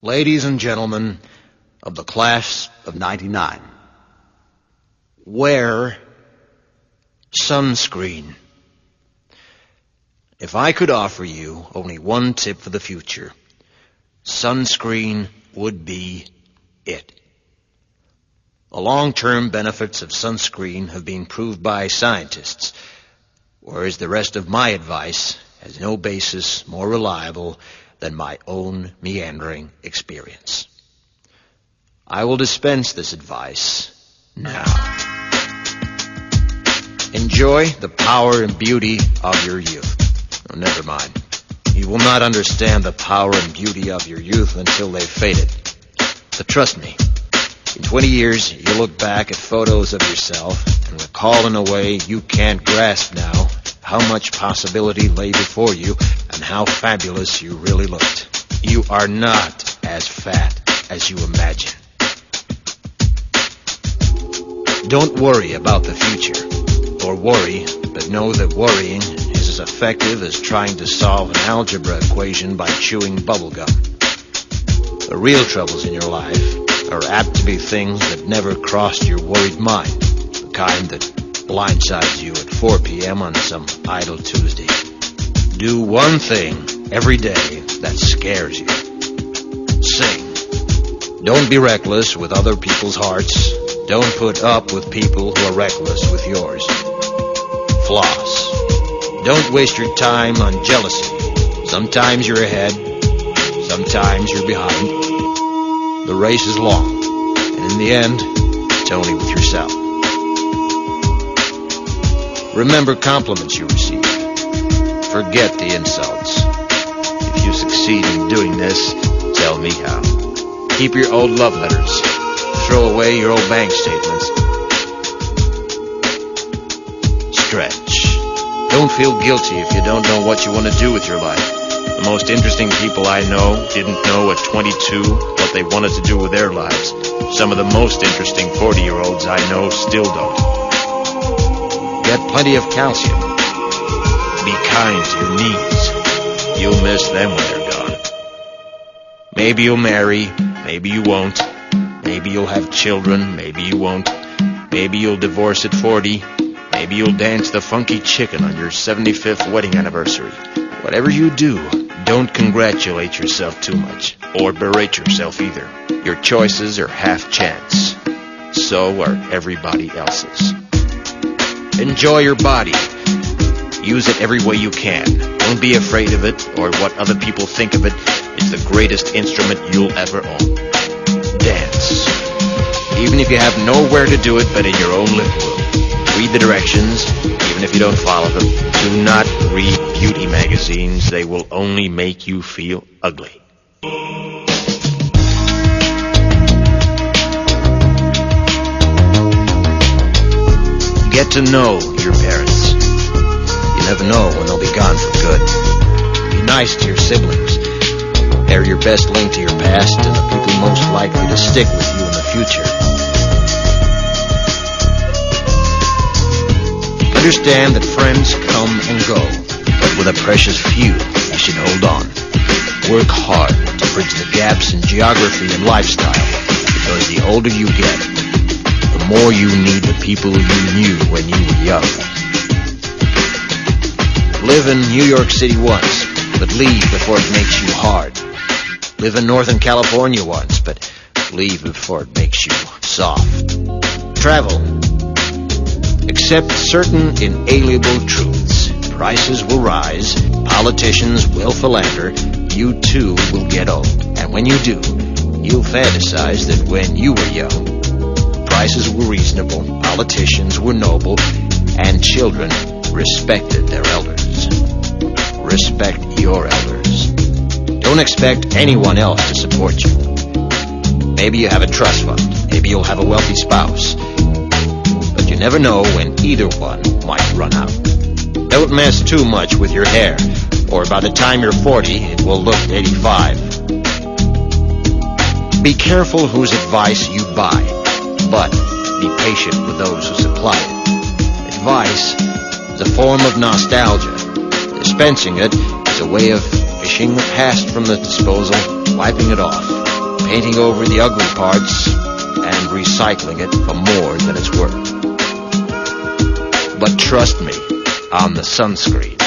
Ladies and gentlemen of the class of '99, wear sunscreen. If I could offer you only one tip for the future, sunscreen would be it. The long-term benefits of sunscreen have been proved by scientists, whereas the rest of my advice has no basis more reliable than my own meandering experience. I will dispense this advice now. Enjoy the power and beauty of your youth. Oh, never mind. You will not understand the power and beauty of your youth until they've faded. But trust me, in 20 years, you'll look back at photos of yourself and recall in a way you can't grasp now how much possibility lay before you and how fabulous you really looked. You are not as fat as you imagine. Don't worry about the future, or worry, but know that worrying is as effective as trying to solve an algebra equation by chewing bubblegum. The real troubles in your life are apt to be things that never crossed your worried mind, the kind that blindsides you at 4 p.m. on some idle Tuesday. Do one thing every day that scares you. Sing. Don't be reckless with other people's hearts. Don't put up with people who are reckless with yours. Floss. Don't waste your time on jealousy. Sometimes you're ahead, sometimes you're behind. The race is long, and in the end, it's only with yourself. Remember compliments you receive. Forget the insults. If you succeed in doing this, tell me how. Keep your old love letters. Throw away your old bank statements. Stretch. Don't feel guilty if you don't know what you want to do with your life. The most interesting people I know didn't know at 22 what they wanted to do with their lives. Some of the most interesting 40-year-olds I know still don't. Get plenty of calcium. Be kind to your knees. You'll miss them when they're gone. Maybe you'll marry, maybe you won't. Maybe you'll have children, maybe you won't. Maybe you'll divorce at 40. Maybe you'll dance the funky chicken on your 75th wedding anniversary. Whatever you do, don't congratulate yourself too much, or berate yourself either. Your choices are half chance. So are everybody else's. Enjoy your body. Use it every way you can. Don't be afraid of it or what other people think of it. It's the greatest instrument you'll ever own. Dance. Even if you have nowhere to do it but in your own living room. Read the directions, even if you don't follow them. Do not read beauty magazines. They will only make you feel ugly. Get to know your parents. You never know when they'll be gone for good. Be nice to your siblings. They're your best link to your past and the people most likely to stick with you in the future. Understand that friends come and go, but with a precious few, you should hold on. Work hard to bridge the gaps in geography and lifestyle, because the older you get, the more you need the people you knew when you were young. Live in New York City once, but leave before it makes you hard. Live in Northern California once, but leave before it makes you soft. Travel. Accept certain inalienable truths. Prices will rise, politicians will philander, you too will get old. And when you do, you'll fantasize that when you were young, prices were reasonable, politicians were noble, and children respected their elders. Respect your elders. Don't expect anyone else to support you. Maybe you have a trust fund, maybe you'll have a wealthy spouse. But you never know when either one might run out. Don't mess too much with your hair, or by the time you're 40, it will look 85. Be careful whose advice you buy, but be patient with those who supply it. Advice is a form of nostalgia. Dispensing it is a way of fishing the past from the disposal, wiping it off. painting over the ugly parts and recycling it for more than it's worth. But trust me on the sunscreen.